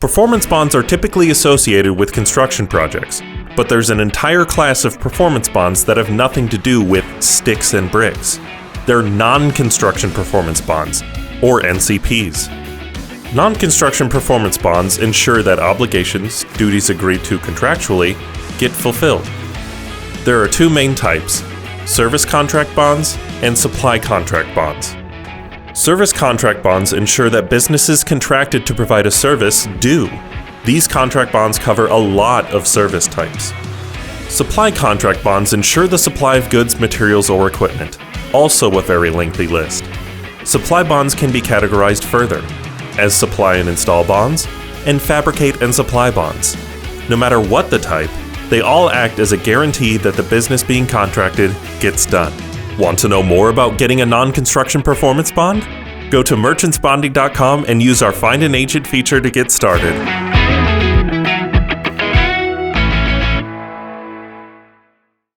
Performance bonds are typically associated with construction projects, but there's an entire class of performance bonds that have nothing to do with sticks and bricks. They're non-construction performance bonds, or NCPs. Non-construction performance bonds ensure that obligations, duties agreed to contractually, get fulfilled. There are two main types: service contract bonds and supply contract bonds. Service contract bonds ensure that businesses contracted to provide a service do. These contract bonds cover a lot of service types. Supply contract bonds ensure the supply of goods, materials, or equipment, also a very lengthy list. Supply bonds can be categorized further as supply and install bonds and fabricate and supply bonds. No matter what the type, they all act as a guarantee that the business being contracted gets done. Want to know more about getting a non-construction performance bond? Go to merchantsbonding.com and use our Find an Agent feature to get started.